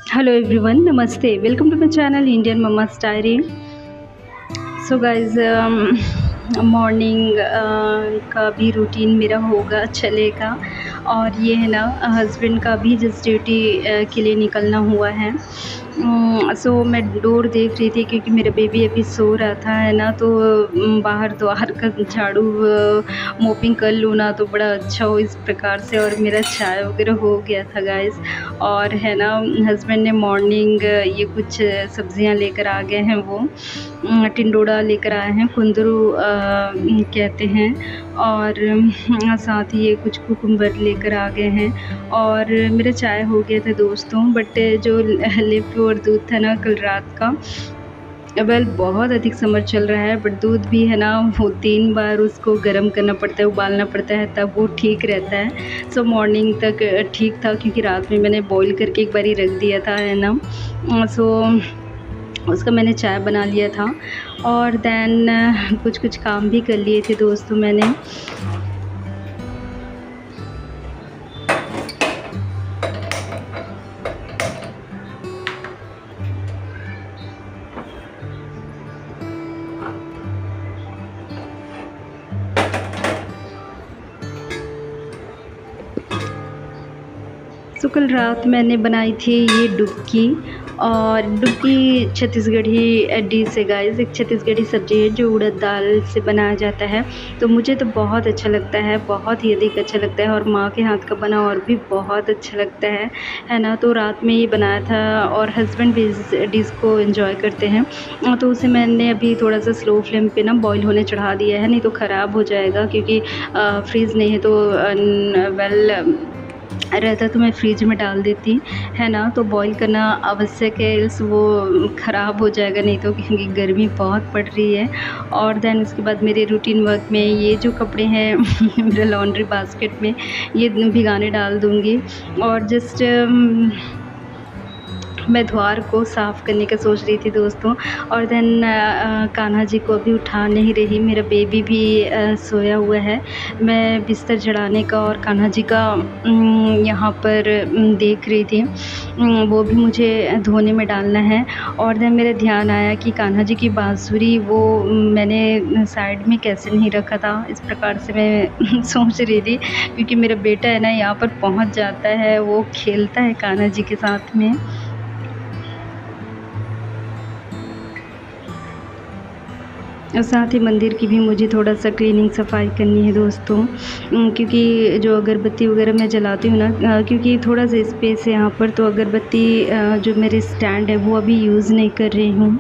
Hello everyone, नमस्ते। Welcome to my channel Indian mummas diary. So guys, morning का भी routine मेरा होगा चलेगा। और ये है ना, हस्बैंड का भी जस्ट ड्यूटी के लिए निकलना हुआ है। सो मैं डोर देख रही थी क्योंकि मेरा बेबी अभी सो रहा था, है ना। तो बाहर द्वार का झाड़ू मोपिंग कर लूँ ना तो बड़ा अच्छा हो इस प्रकार से। और मेरा चाय वगैरह हो गया था गाइस। और है ना, हस्बैंड ने मॉर्निंग ये कुछ सब्जियां लेकर आ गए हैं। वो टिंडोड़ा लेकर आए हैं, कुंदरू कहते हैं। और साथ ही ये कुछ कुकुम्बर लेकर आ गए हैं। और मेरा चाय हो गया था दोस्तों। बट जो लिफ्ट और दूध था ना कल रात का, वेल बहुत अधिक समर चल रहा है। बट दूध भी है ना, वो 3 बार उसको गर्म करना पड़ता है, उबालना पड़ता है, तब वो ठीक रहता है। सो मॉर्निंग तक ठीक था क्योंकि रात में मैंने बॉईल करके एक बारी रख दिया था, है ना। सो उसका मैंने चाय बना लिया था। और देन कुछ कुछ काम भी कर लिए थे दोस्तों मैंने। सो कल रात मैंने बनाई थी ये डुबकी। और डुबकी छत्तीसगढ़ी डिश है गाइस। एक छत्तीसगढ़ी सब्ज़ी है जो उड़द दाल से बनाया जाता है। तो मुझे तो बहुत अच्छा लगता है, बहुत ही अधिक अच्छा लगता है। और माँ के हाथ का बना और भी बहुत अच्छा लगता है ना। तो रात में ये बनाया था और हस्बैंड भी इस डिश को एंजॉय करते हैं। तो उसे मैंने अभी थोड़ा सा स्लो फ्लेम पे ना बॉईल होने चढ़ा दिया है, नहीं तो ख़राब हो जाएगा। क्योंकि फ्रीज़ नहीं है तो वेल रहता तो मैं फ्रिज में डाल देती, है ना। तो बॉईल करना आवश्यक है, इल्स वो ख़राब हो जाएगा नहीं तो, क्योंकि गर्मी बहुत पड़ रही है। और देन उसके बाद मेरे रूटीन वर्क में ये जो कपड़े हैं मेरा लॉन्ड्री बास्केट में ये भिगाने डाल दूँगी। और जस्ट मैं द्वार को साफ़ करने का सोच रही थी दोस्तों। और देन कान्हा जी को अभी उठा नहीं रही, मेरा बेबी भी सोया हुआ है। मैं बिस्तर चढ़ाने का और कान्हा जी का यहाँ पर देख रही थी। वो भी मुझे धोने में डालना है। और देन मेरा ध्यान आया कि कान्हा जी की बांसुरी वो मैंने साइड में कैसे नहीं रखा था। इस प्रकार से मैं सोच रही थी क्योंकि मेरा बेटा है ना यहाँ पर पहुँच जाता है, वो खेलता है कान्हा जी के साथ में। और साथ ही मंदिर की भी मुझे थोड़ा-सा क्लीनिंग सफाई करनी है दोस्तों। क्योंकि जो अगरबत्ती वगैरह मैं जलाती हूँ ना, क्योंकि थोड़ा-सा स्पेस है यहाँ पर, तो अगरबत्ती जो मेरे स्टैंड है वो अभी यूज़ नहीं कर रही हूँ।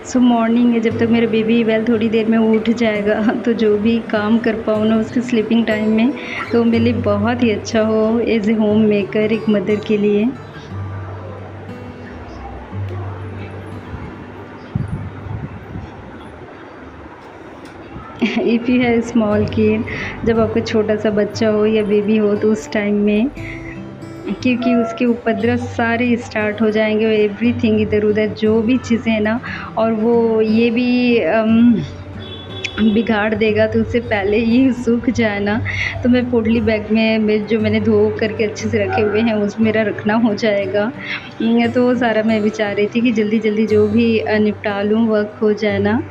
सो मॉर्निंग है, जब तक मेरा बेबी वेल थोड़ी देर में उठ जाएगा तो जो भी काम कर पाऊँ ना उसके स्लीपिंग टाइम में, तो मेरे लिए बहुत ही अच्छा हो एज़ ए होम मेकर, एक मदर के लिए। If you have small kid, जब आपका छोटा सा बच्चा हो या बेबी हो तो उस टाइम में, क्योंकि उसके उपद्रव सारे स्टार्ट हो जाएंगे और एवरीथिंग इधर उधर जो भी चीज़ें हैं ना, और वो ये भी बिगाड़ देगा। तो उससे पहले ही सूख जाए ना, तो मैं पोटली बैग में जो मैंने धो करके अच्छे से रखे हुए हैं उसमें मेरा रखना हो जाएगा। तो वो सारा मैं विचार रही थी कि जल्दी जल्दी जो भी निपटा लूँ, वर्क हो जाए ना।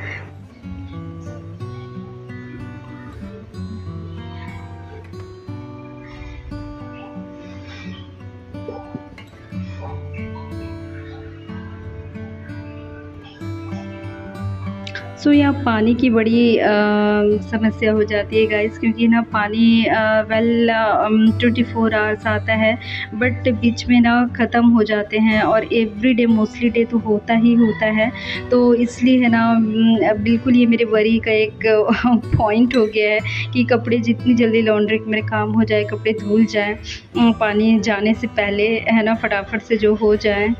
सो यहाँ पानी की बड़ी समस्या हो जाती है गाइस, क्योंकि ना पानी वेल 24 आवर्स आता है, बट बीच में ना ख़त्म हो जाते हैं। और एवरी डे मोस्टली डे तो होता ही होता है। तो इसलिए है ना, बिल्कुल ये मेरे वरी का एक पॉइंट हो गया है कि कपड़े जितनी जल्दी लॉन्ड्री मेरे काम हो जाए, कपड़े धुल जाए पानी जाने से पहले, है ना, फटाफट से जो हो जाए।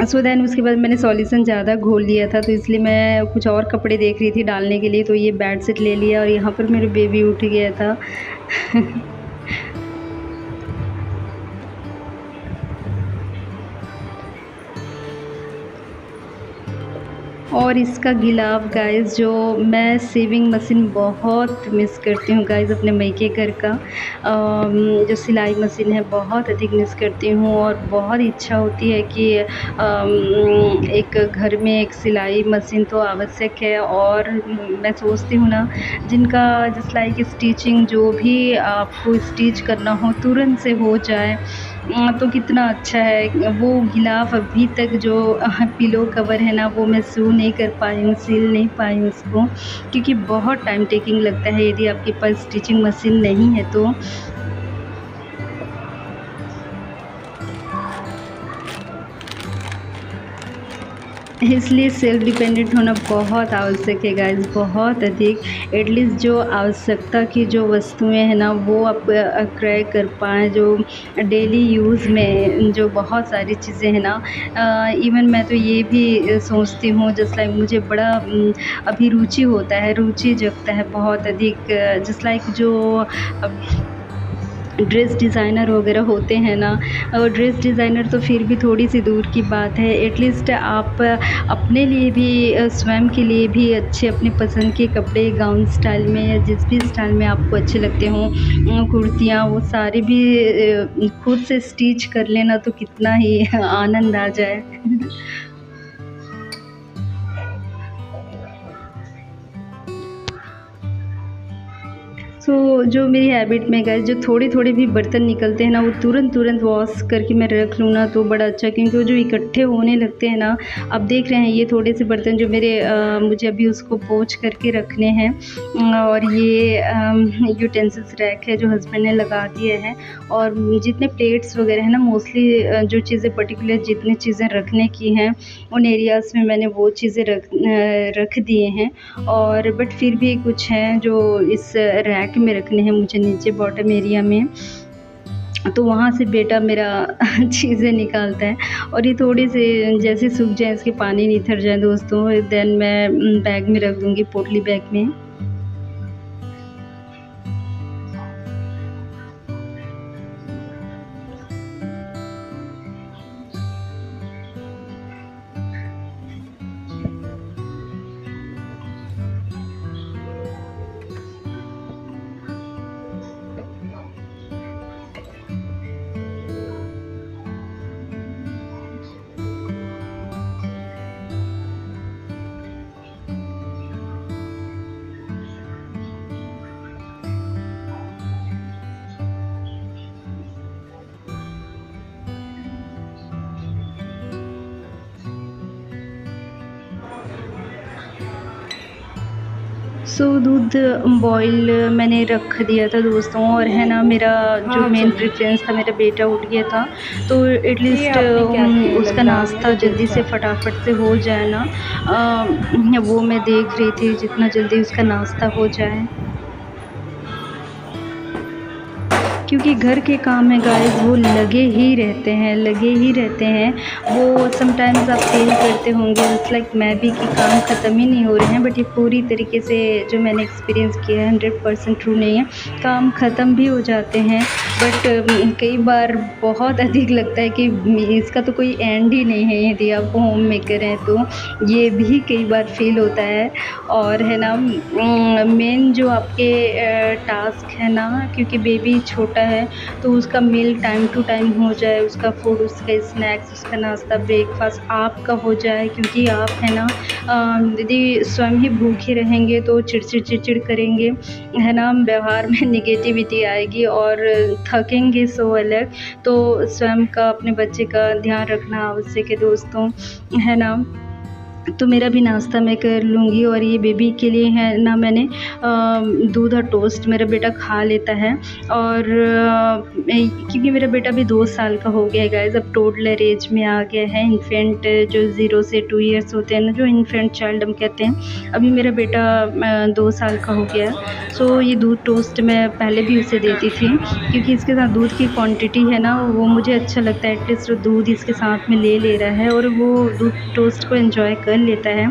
सो देन उसके बाद मैंने सॉल्यूशन ज़्यादा घोल लिया था, तो इसलिए मैं कुछ और कपड़े देख रही थी डालने के लिए। तो ये बेड शीट ले लिया और यहाँ पर मेरा बेबी उठ गया था। और इसका गिलाफ गाइस, जो मैं सेविंग मशीन बहुत मिस करती हूँ गाइस अपने मईके घर का। जो सिलाई मशीन है बहुत अधिक मिस करती हूँ, और बहुत इच्छा होती है कि एक घर में एक सिलाई मशीन तो आवश्यक है। और मैं सोचती हूँ ना, जिनका जस्ट लाइक स्टिचिंग, जो भी आपको स्टिच करना हो तुरंत से हो जाए, तो कितना अच्छा है। वो गिलाफ अभी तक जो पिलो कवर है ना, वो मैं सिल नहीं कर पाई हूँ, सिल नहीं पाई हूँ उसको, क्योंकि बहुत टाइम टेकिंग लगता है यदि आपके पास स्टिचिंग मशीन नहीं है तो। इसलिए सेल्फ डिपेंडेंट होना बहुत आवश्यक है गाइस, बहुत अधिक। एटलीस्ट जो आवश्यकता की जो वस्तुएं हैं ना, वो आप क्रय कर पाएँ। जो डेली यूज़ में जो बहुत सारी चीज़ें हैं ना, इवन मैं तो ये भी सोचती हूँ, जस्ट लाइक मुझे बड़ा अभिरुचि होता है, रुचि जगता है बहुत अधिक, जस्ट लाइक जो ड्रेस डिज़ाइनर वगैरह होते हैं ना, और ड्रेस डिज़ाइनर तो फिर भी थोड़ी सी दूर की बात है। एटलीस्ट आप अपने लिए भी स्वयं के लिए भी अच्छे अपने पसंद के कपड़े गाउन स्टाइल में या जिस भी स्टाइल में आपको अच्छे लगते हों, कुर्तियाँ वो सारी भी खुद से स्टिच कर लेना तो कितना ही आनंद आ जाए। सो जो मेरी हैबिट में गाइस, जो थोड़े-थोड़े भी बर्तन निकलते हैं ना, वो तुरंत वॉश करके मैं रख लूँ ना तो बड़ा अच्छा, क्योंकि वो जो इकट्ठे होने लगते हैं ना, आप देख रहे हैं ये थोड़े से बर्तन जो मेरे मुझे अभी उसको पोंछ करके रखने हैं। और ये यूटेंसिल्स रैक है जो हस्बैंड ने लगा दिया है। और जितने प्लेट्स वगैरह हैं ना, मोस्टली जो चीज़ें पर्टिकुलर जितनी चीज़ें रखने की हैं, उन एरियाज़ में मैंने वो चीज़ें रख दिए हैं। और बट फिर भी कुछ हैं जो इस रैक में रखने हैं मुझे नीचे बॉटम एरिया में, तो वहाँ से बेटा मेरा चीज़ें निकालता है। और ये थोड़ी से जैसे सूख जाए, इसके पानी निथर जाए दोस्तों, देन मैं बैग में रख दूँगी, पोटली बैग में। सो दूध बॉयल मैंने रख दिया था दोस्तों, और है ना, मेरा जो मेन प्रेफरेंस था, मेरा बेटा उठ गया था, तो एटलीस्ट उसका नाश्ता जल्दी से फटाफट से हो जाए ना, वो मैं देख रही थी जितना जल्दी उसका नाश्ता हो जाए, क्योंकि घर के काम है गाइस, वो लगे ही रहते हैं, लगे ही रहते हैं। वो समटाइम्स आप फील करते होंगे जस्ट लाइक मैं भी, कि काम ख़त्म ही नहीं हो रहे हैं, बट ये पूरी तरीके से जो मैंने एक्सपीरियंस किया है 100% ट्रू नहीं है। काम ख़त्म भी हो जाते हैं, बट कई बार बहुत अधिक लगता है कि इसका तो कोई एंड ही नहीं है यदि आप होम मेकर हैं तो, ये भी कई बार फील होता है। और है ना, मेन जो आपके टास्क है ना, क्योंकि बेबी छोटा है, तो उसका मील टाइम टू टाइम हो जाए, उसका फूड, उसका स्नैक्स, उसका नाश्ता, ब्रेकफास्ट आपका हो जाए, क्योंकि आप है ना, यदि स्वयं ही भूखे रहेंगे तो चिड़चिड़ करेंगे, है ना, व्यवहार में निगेटिविटी आएगी और थकेंगे सो अलग। तो स्वयं का, अपने बच्चे का ध्यान रखना आवश्यक है दोस्तों, है ना। तो मेरा भी नाश्ता मैं कर लूँगी, और ये बेबी के लिए है ना, मैंने दूध और टोस्ट मेरा बेटा खा लेता है। और क्योंकि मेरा बेटा भी 2 साल का हो गया है गाइस, अब टोडलर एज में आ गया है। इन्फेंट जो 0 से 2 ईयर्स होते हैं ना, जो इन्फेंट चाइल्ड हम कहते हैं, अभी मेरा बेटा 2 साल का हो गया है। सो ये दूध टोस्ट मैं पहले भी उसे देती थी, क्योंकि इसके साथ दूध की क्वांटिटी है ना, वो मुझे अच्छा लगता है। एटलीस्ट दूध इसके साथ में ले रहा है, और वो दूध टोस्ट को एंजॉय कर लेता है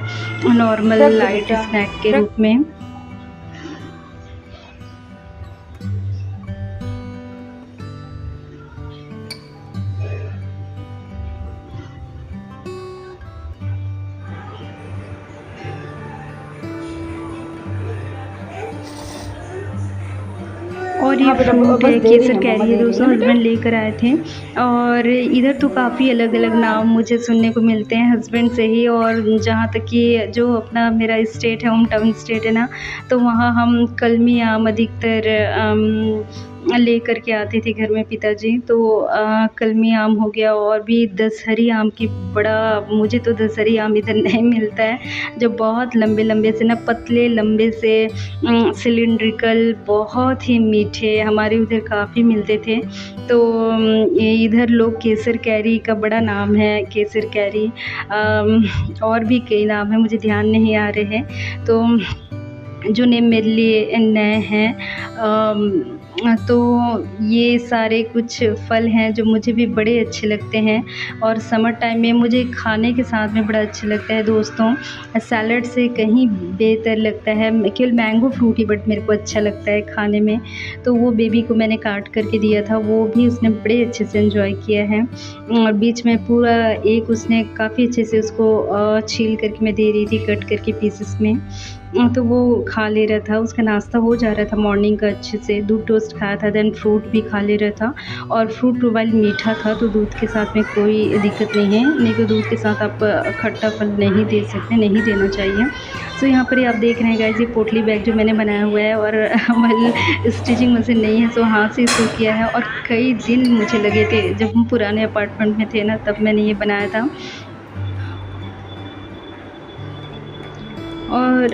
नॉर्मल लाइट स्नैक के रूप में। और ये फ्रूट है केसर कैरी है दोस्तों, हस्बैंड लेकर आए थे। और इधर तो काफ़ी अलग अलग नाम मुझे सुनने को मिलते हैं हस्बैंड से ही। और जहाँ तक कि जो अपना मेरा स्टेट है, होम टाउन स्टेट है ना, तो वहाँ हम कलमी आम अधिकतर लेकर के आते थे घर में पिताजी। तो कलमी आम हो गया, और भी दशहरी आम की बड़ा, मुझे तो दशहरी आम इधर नहीं मिलता है, जो बहुत लंबे लंबे से ना, पतले लंबे से सिलिंड्रिकल, बहुत ही मीठे, हमारे उधर काफ़ी मिलते थे। तो ये इधर लोग केसर कैरी का बड़ा नाम है, केसर कैरी, और भी कई नाम है, मुझे ध्यान नहीं आ रहे हैं। तो जो नेम मेरे लिए नए हैं, तो ये सारे कुछ फल हैं जो मुझे भी बड़े अच्छे लगते हैं। और समर टाइम में मुझे खाने के साथ में बड़ा अच्छा लगता है दोस्तों, सैलड से कहीं बेहतर लगता है। केवल मैंगो फ्रूट ही बट मेरे को अच्छा लगता है खाने में। तो वो बेबी को मैंने काट करके दिया था, वो भी उसने बड़े अच्छे से एंजॉय किया है। और बीच में पूरा एक उसने काफ़ी अच्छे से उसको छील करके मैं दे रही थी, कट करके पीसेस में। तो वो खा ले रहा था, उसका नाश्ता हो जा रहा था मॉर्निंग का अच्छे से। दूध टोस्ट खाया था, देन फ्रूट भी खा ले रहा था। और फ्रूट वाइल मीठा था, तो दूध के साथ में कोई दिक्कत नहीं है, नहीं तो दूध के साथ आप खट्टा फल नहीं दे सकते, नहीं देना चाहिए। तो यहाँ पर आप देख रहे हैं गाइस, ये पोटली बैग जो मैंने बनाया हुआ है, और हमारी स्टिचिंग मशीन नहीं है, तो हाथ से इसको किया है। और कई दिन मुझे लगे थे, जब हम पुराने अपार्टमेंट में थे ना, तब मैंने ये बनाया था। और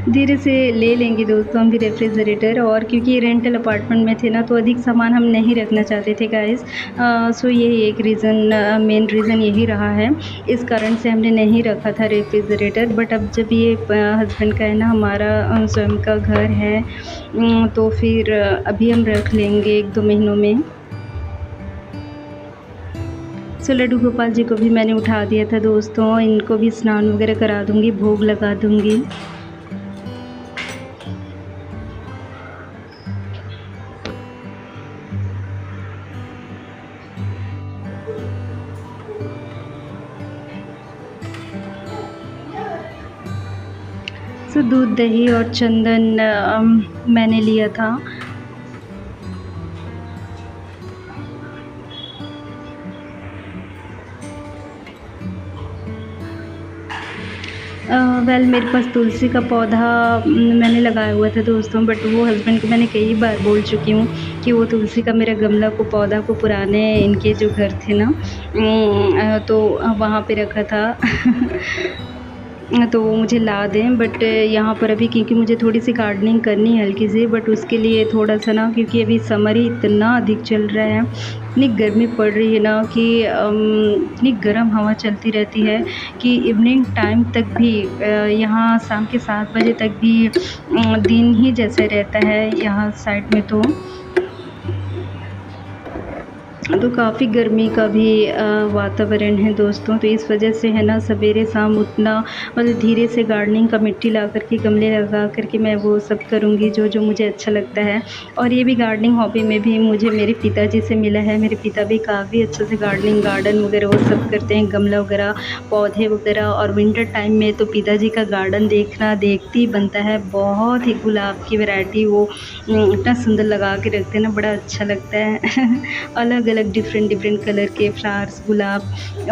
धीरे से ले लेंगे दोस्तों हम भी रेफ्रिजरेटर। और क्योंकि रेंटल अपार्टमेंट में थे ना, तो अधिक सामान हम नहीं रखना चाहते थे गाइस। सो यही एक रीज़न, मेन रीज़न यही रहा है, इस कारण से हमने नहीं रखा था रेफ्रिजरेटर। बट अब जब ये हस्बैंड का है ना, हमारा स्वयं का घर है, तो फिर अभी हम रख लेंगे 1-2 महीनों में। सो लड्डू गोपाल जी को भी मैंने उठा दिया था दोस्तों, इनको भी स्नान वगैरह करा दूँगी, भोग लगा दूँगी। सो दूध, दही और चंदन मैंने लिया था। वेल मेरे पास तुलसी का पौधा मैंने लगाया हुआ था दोस्तों, बट वो हस्बैंड को मैंने कई बार बोल चुकी हूँ कि वो तुलसी का मेरा गमला को, पौधा को पुराने इनके जो घर थे ना, तो वहाँ पे रखा था। तो वो मुझे ला दें। बट यहाँ पर अभी क्योंकि मुझे थोड़ी सी गार्डनिंग करनी है हल्की सी, बट उसके लिए थोड़ा सा ना, क्योंकि अभी समर ही इतना अधिक चल रहा है, इतनी गर्मी पड़ रही है ना कि इतनी गर्म हवा चलती रहती है कि इवनिंग टाइम तक भी, यहाँ शाम के 7 बजे तक भी दिन ही जैसे रहता है यहाँ साइड में। तो काफ़ी गर्मी का भी वातावरण है दोस्तों। तो इस वजह से है ना, सवेरे शाम उठना, मतलब धीरे से गार्डनिंग का मिट्टी ला करके, गमले लगा करके मैं वो सब करूँगी जो जो मुझे अच्छा लगता है। और ये भी गार्डनिंग हॉबी में भी मुझे मेरे पिताजी से मिला है। मेरे पिता भी काफ़ी अच्छे से गार्डन वगैरह वो सब करते हैं, गमला वगैरह, पौधे वगैरह। और विंटर टाइम में तो पिताजी का गार्डन देखते ही बनता है। बहुत ही गुलाब की वैरायटी वो इतना सुंदर लगा के रखते हैं ना, बड़ा अच्छा लगता है। अलग अलग डिफरेंट कलर के फ्लावर्स, गुलाब।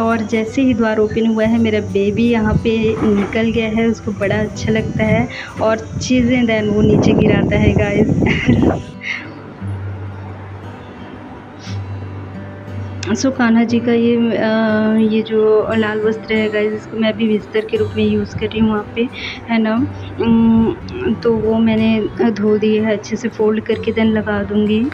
और जैसे ही द्वार ओपन हुआ है, मेरा बेबी यहाँ पे निकल गया है, उसको बड़ा अच्छा लगता है और चीज़ें देन वो नीचे गिराता है गाइस। सो कान्हा जी का ये जो लाल वस्त्र है गाइस, इसको मैं अभी बिस्तर के रूप में यूज़ कर रही हूँ वहाँ पे, है ना। तो वो मैंने धो दिए है, अच्छे से फोल्ड करके देन लगा दूँगी।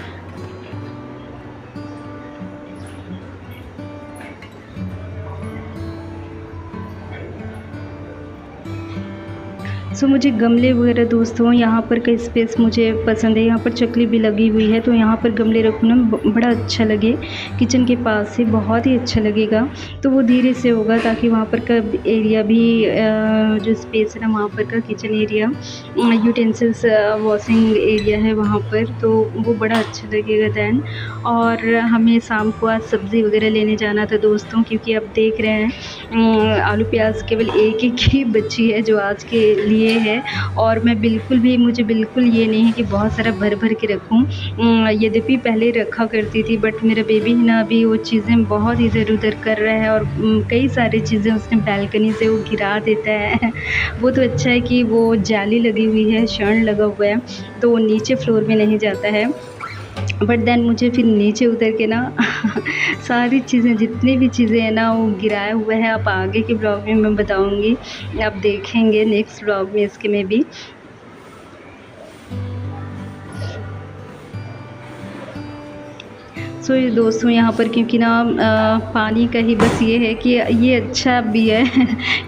सो मुझे गमले वगैरह दोस्तों, यहाँ पर का स्पेस मुझे पसंद है। यहाँ पर चकली भी लगी हुई है, तो यहाँ पर गमले रखना बड़ा अच्छा लगे, किचन के पास से बहुत ही अच्छा लगेगा। तो वो धीरे से होगा ताकि वहाँ पर का एरिया भी, जो स्पेस है ना वहाँ पर का kitchen area, utensils washing area है वहाँ पर, तो वो बड़ा अच्छा लगेगा दैन। और हमें शाम को आज सब्ज़ी वगैरह लेने जाना था दोस्तों, क्योंकि अब देख रहे हैं आलू प्याज केवल एक ही बची है जो आज के लिए ये है। और मैं बिल्कुल भी, मुझे बिल्कुल ये नहीं है कि बहुत सारा भर भर के रखूँ। यद्यपि पहले रखा करती थी, बट मेरा बेबी है ना, अभी वो चीज़ें बहुत इधर उधर कर रहा है और कई सारी चीज़ें उसने बालकनी से वो गिरा देता है। वो तो अच्छा है कि वो जाली लगी हुई है, शण लगा हुआ है, तो वो नीचे फ्लोर में नहीं जाता है। बट देन मुझे फिर नीचे उतर के ना सारी चीज़ें, जितनी भी चीज़ें हैं ना, वो गिराया हुआ है। अब आगे के ब्लॉग में मैं बताऊँगी, आप देखेंगे नेक्स्ट ब्लॉग में इसके में भी। सो ये दोस्तों, यहाँ पर क्योंकि ना पानी का ही बस ये है कि ये अच्छा भी है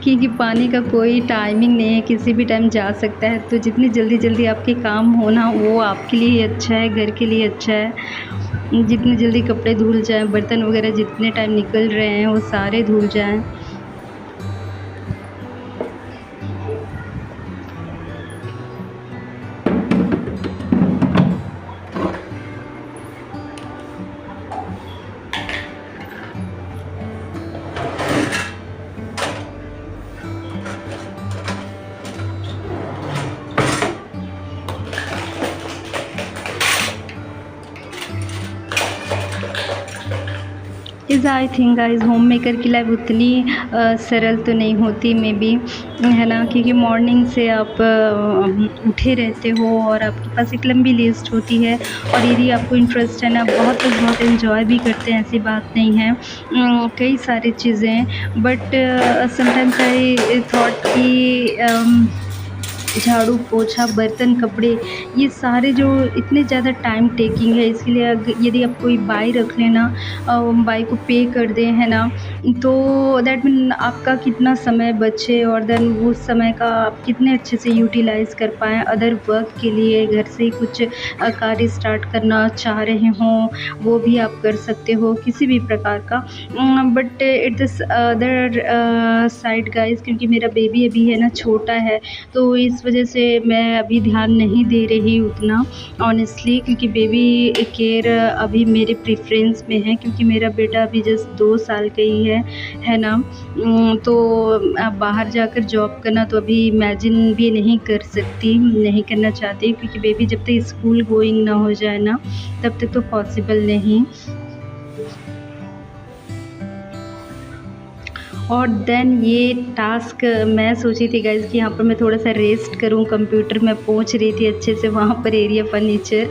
क्योंकि पानी का कोई टाइमिंग नहीं है, किसी भी टाइम जा सकता है। तो जितनी जल्दी जल्दी आपके काम हो ना, वो आपके लिए ही अच्छा है, घर के लिए अच्छा है। जितनी जल्दी कपड़े धुल जाएँ, बर्तन वगैरह जितने टाइम निकल रहे हैं वो सारे धुल जाएँ। Is I think guys, home maker की लाइफ उतनी सरल तो नहीं होती मे बी, है ना, क्योंकि मॉर्निंग से आप उठे रहते हो और आपके पास एक लंबी लिस्ट होती है। और यदि आपको इंटरेस्ट है ना, बहुत लोग बहुत एंजॉय भी करते हैं, ऐसी बात नहीं है। कई सारी चीज़ें, बट समटाइम्स आई थॉट कि झाड़ू, पोछा, बर्तन, कपड़े, ये सारे जो इतने ज़्यादा टाइम टेकिंग है, इसके लिए यदि आप कोई बाई रख लेना, बाई को पे कर दें, है ना, तो दैट मीन आपका कितना समय बचे और देन उस समय का आप कितने अच्छे से यूटिलाइज़ कर पाएँ अदर वर्क के लिए। घर से ही कुछ कार्य स्टार्ट करना चाह रहे हों, वो भी आप कर सकते हो, किसी भी प्रकार का। But at this other side guys, क्योंकि मेरा बेबी अभी है ना, छोटा है, तो इस वजह से मैं अभी ध्यान नहीं दे रही उतना ऑनेस्टली, क्योंकि बेबी केयर अभी मेरे प्रेफरेंस में है, क्योंकि मेरा बेटा अभी जस्ट 2 साल का ही है ना। तो बाहर जाकर जॉब करना तो अभी इमेजिन भी नहीं कर सकती, नहीं करना चाहती, क्योंकि बेबी जब तक स्कूल गोइंग ना हो जाए ना, तब तक तो पॉसिबल नहीं। और देन ये टास्क मैं सोची थी गाइज़ कि यहाँ पर मैं थोड़ा सा रेस्ट करूँ, कंप्यूटर में पहुँच रही थी अच्छे से वहाँ पर एरिया फर्नीचर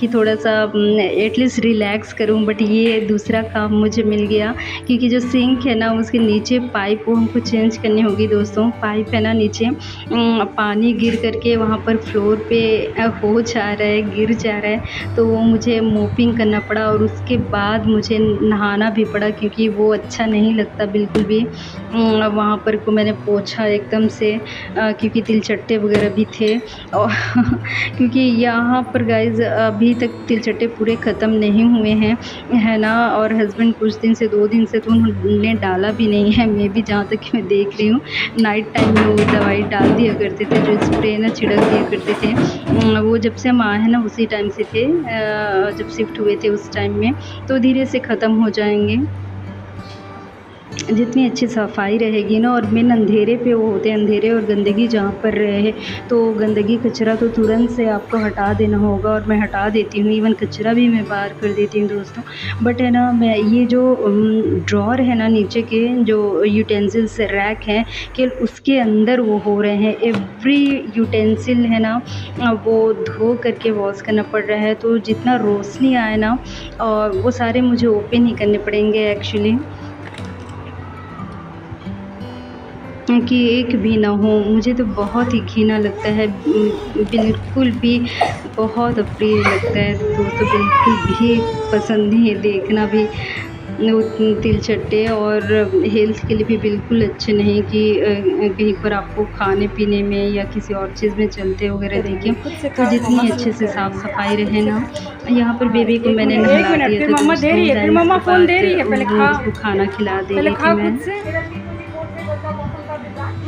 कि थोड़ा सा एटलीस्ट रिलैक्स करूँ। बट ये दूसरा काम मुझे मिल गया, क्योंकि जो सिंक है ना, उसके नीचे पाइप वो हमको चेंज करनी होगी दोस्तों। पाइप है ना नीचे, पानी गिर करके वहाँ पर फ्लोर पे हो जा रहा है, गिर जा रहा है, तो वो मुझे मोपिंग करना पड़ा और उसके बाद मुझे नहाना भी पड़ा, क्योंकि वो अच्छा नहीं लगता बिल्कुल भी। वहाँ पर को मैंने पोंछा एकदम से, क्योंकि तिलचट्टे वगैरह भी थे और क्योंकि यहाँ पर गाइज़ अभी तक तिलचट्टे पूरे ख़त्म नहीं हुए हैं, है ना। और हस्बैंड कुछ दिन से, 2 दिन से तो उन्होंने डाला भी नहीं है। मैं भी जहाँ तक मैं देख रही हूँ, नाइट टाइम में वो दवाई डाल दिया करते थे, जो स्प्रे ना छिड़क दिया करते थे, वो जब से हम आए हैं ना उसी टाइम से थे, जब शिफ्ट हुए थे उस टाइम में, तो धीरे से ख़त्म हो जाएंगे। जितनी अच्छी सफाई रहेगी ना, और मेन अंधेरे पे वो होते हैं, अंधेरे और गंदगी जहाँ पर रहे, तो गंदगी कचरा तो तुरंत से आपको हटा देना होगा, और मैं हटा देती हूँ। इवन कचरा भी मैं बाहर कर देती हूँ दोस्तों। बट है ना, मैं ये जो ड्रॉर है ना, नीचे के जो यूटेंसिल्स रैक हैं, कि उसके अंदर वो हो रहे हैं, एवरी यूटेंसिल है ना, वो धो करके वॉश करना पड़ रहा है। तो जितना रोशनी आए ना, वो सारे मुझे ओपन ही करने पड़ेंगे एक्चुअली, कि एक भी ना हो। मुझे तो बहुत ही घिना लगता है, बिल्कुल भी बहुत अप्रिय लगता है दोस्तों, बिल्कुल भी पसंद नहीं है देखना भी तिलचट्टे, और हेल्थ के लिए भी बिल्कुल अच्छे नहीं कि कहीं पर आपको खाने पीने में या किसी और चीज़ में चलते वगैरह देखें। तो जितनी अच्छे से साफ़ सफाई रहे ना। यहाँ पर बेबी को मैंने नहला दिया था, उसको खाना खिला दे रही थी मैं।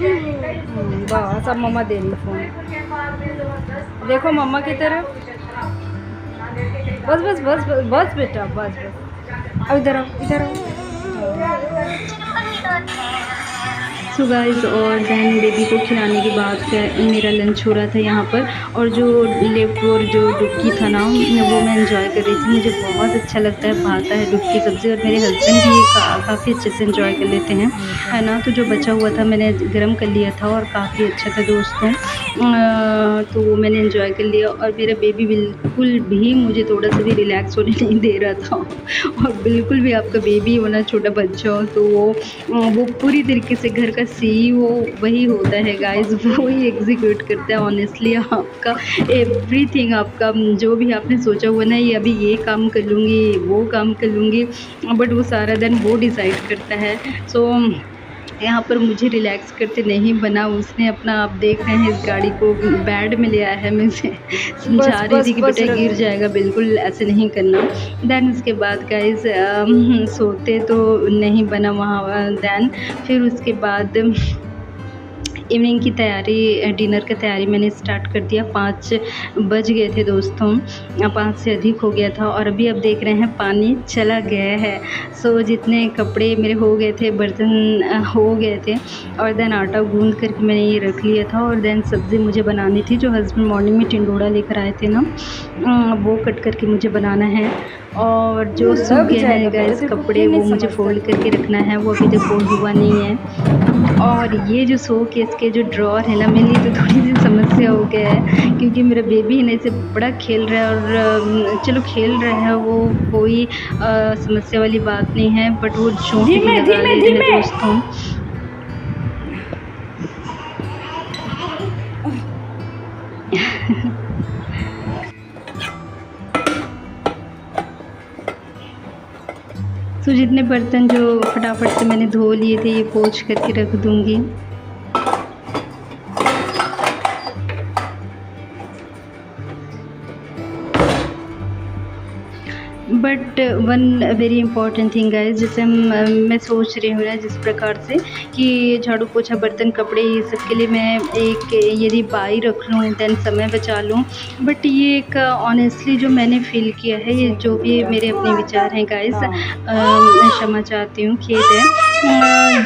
बस अब मम्मा दे रही फ़ोन, देखो मम्मा की तरफ। बस बस बस बस बस बेटा, बस बस, अब इधर आओ, इधर आओ। सो सो गाइस, और दैन बेबी को खिलाने के बाद मेरा लंच हो रहा था यहाँ पर, और जो लेफ्ट ओवर जो डुबकी था ना वो मैं एंजॉय कर रही थी। मुझे बहुत अच्छा लगता है, भाता है डुबकी सब्ज़ी, और मेरे हस्बैंड भी काफ़ी अच्छे से एंजॉय कर लेते हैं, है ना। तो जो बचा हुआ था मैंने गर्म कर लिया था और काफ़ी अच्छा था दोस्तों। तो वो मैंने एंजॉय कर लिया, और मेरा बेबी बिल्कुल भी मुझे थोड़ा सा भी रिलैक्स होने नहीं दे रहा था। और बिल्कुल भी आपका बेबी हो ना, छोटा बच्चा हो, तो वो पूरी तरीके से घर का CEO वही होता है गाइस, वो ही एग्जीक्यूट करता है ऑनेस्टली आपका एवरीथिंग। आपका जो भी आपने सोचा हुआ ना, ये अभी ये काम कर लूँगी, वो काम कर लूँगी, बट वो सारा दिन वो डिसाइड करता है। सो यहाँ पर मुझे रिलैक्स करते नहीं बना उसने अपना। आप देख रहे हैं इस गाड़ी को बेड में ले आया है, मैं उसे समझा रही थी कि बेटा गिर जाएगा, बिल्कुल ऐसे नहीं करना। दैन उसके बाद गाइस सोते तो नहीं बना वहाँ। दैन फिर उसके बाद इवनिंग की तैयारी, डिनर की तैयारी मैंने स्टार्ट कर दिया। 5 बज गए थे दोस्तों, 5 से अधिक हो गया था, और अभी आप देख रहे हैं पानी चला गया है। सो जितने कपड़े मेरे हो गए थे, बर्तन हो गए थे, और देन आटा गूंद करके मैंने ये रख लिया था। और देन सब्ज़ी मुझे बनानी थी, जो हस्बैंड मॉर्निंग में टिंडोरा लेकर आए थे ना, वो कट करके मुझे बनाना है। और जो सूख गए हैं गैस कपड़े, वो मुझे फोल्ड करके रखना है, वो अभी तक फोल्ड हुआ नहीं है। और ये जो शो केस के जो ड्रॉर है ना, मेरे लिए तो थोड़ी सी समस्या हो गया है, क्योंकि मेरा बेबी है ना इसे बड़ा खेल रहा है, और चलो खेल रहा है वो, कोई समस्या वाली बात नहीं है, बट वो चोट भी लगा ले रहे हैं दोस्तों। तो जितने बर्तन जो फटाफट से मैंने धो लिए थे, ये पोंछ करके रख दूँगी। But one very important thing guys, जैसे मैं सोच रही हूँ ना जिस प्रकार से कि झाड़ू पोछा बर्तन कपड़े ये सब के लिए मैं एक यदि बाई रख लूँ, दैन समय बचा लूँ। बट ये एक ऑनेस्टली जो मैंने फील किया है, ये जो भी मेरे अपने विचार हैं गाइस, क्षमा चाहती हूँ, खेद है।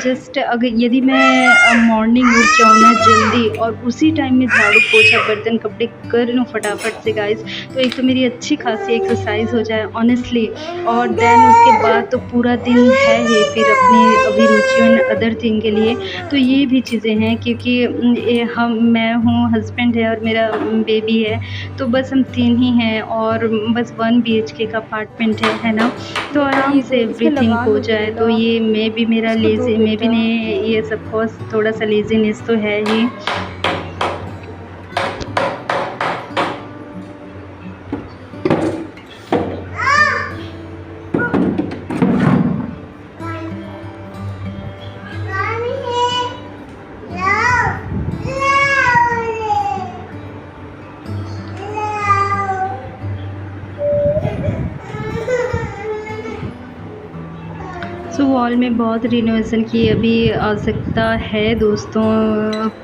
जस्ट अगर यदि मैं मॉर्निंग उठ जाऊँ ना जल्दी, और उसी टाइम में झाड़ू पोछा बर्तन कपड़े कर लूँ फटाफट से गाइस, तो एक तो मेरी अच्छी खासी एक्सरसाइज हो जाए ऑनेस्टली, और देन उसके बाद तो पूरा दिन है ही फिर अपनी अभिरुचियों एंड अदर थिंग के लिए। तो ये भी चीज़ें हैं, क्योंकि मैं हूँ, हस्बैंड है, और मेरा बेबी है, तो बस हम 3 ही हैं, और बस 1 BHK का अपार्टमेंट है ना, तो आराम से एवरीथिंग हो जाए। तो ये मैं भी मेरा लेज़ी, मैं भी नहीं, ये सब कोर्स थोड़ा सा लेज़ीनेस तो है ही। सो वॉल में बहुत रिनोवेशन की अभी आवश्यकता है दोस्तों,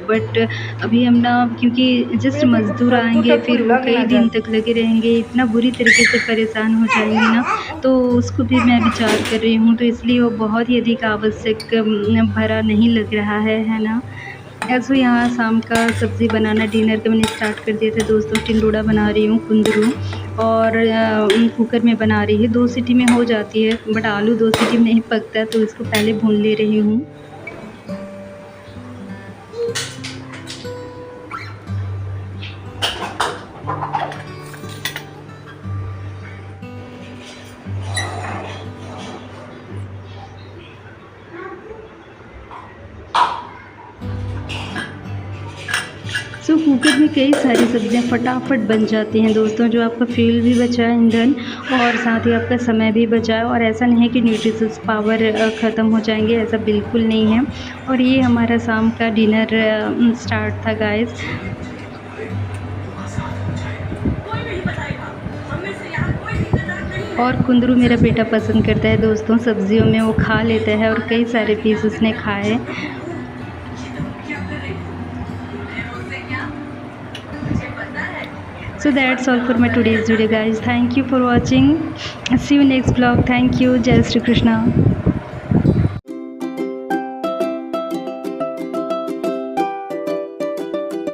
बट अभी हम ना, क्योंकि जस्ट मज़दूर आएंगे, फिर वो कई दिन तक लगे रहेंगे, इतना बुरी तरीके से परेशान हो जाएंगे ना, तो उसको भी मैं विचार कर रही हूँ। तो इसलिए वो बहुत ही अधिक आवश्यक भरा नहीं लग रहा है ना। ऐसे यहाँ शाम का सब्ज़ी बनाना, डिनर का मैंने स्टार्ट कर दिया था दोस्तों। टिंडोरा बना रही हूँ, कुंदरू, और कुकर में बना रही है, 2 सीटी में हो जाती है, बट आलू 2 सीटी में नहीं पकता, तो इसको पहले भून ले रही हूँ। सो कुकर में कई सारी सब्ज़ियां फटाफट बन जाती हैं दोस्तों, जो आपका फ्यूल भी बचाए ईंधन, और साथ ही आपका समय भी बचाए। और ऐसा नहीं है कि न्यूट्रिशंस पावर ख़त्म हो जाएंगे, ऐसा बिल्कुल नहीं है। और ये हमारा शाम का डिनर स्टार्ट था गाइस। और कुंदरू मेरा बेटा पसंद करता है दोस्तों, सब्जियों में वो खा लेता है, और कई सारे पीस उसने खाए। So that's all for my today's video guys. Thank you for watching. See you next vlog. Thank you. Jai Shri Krishna.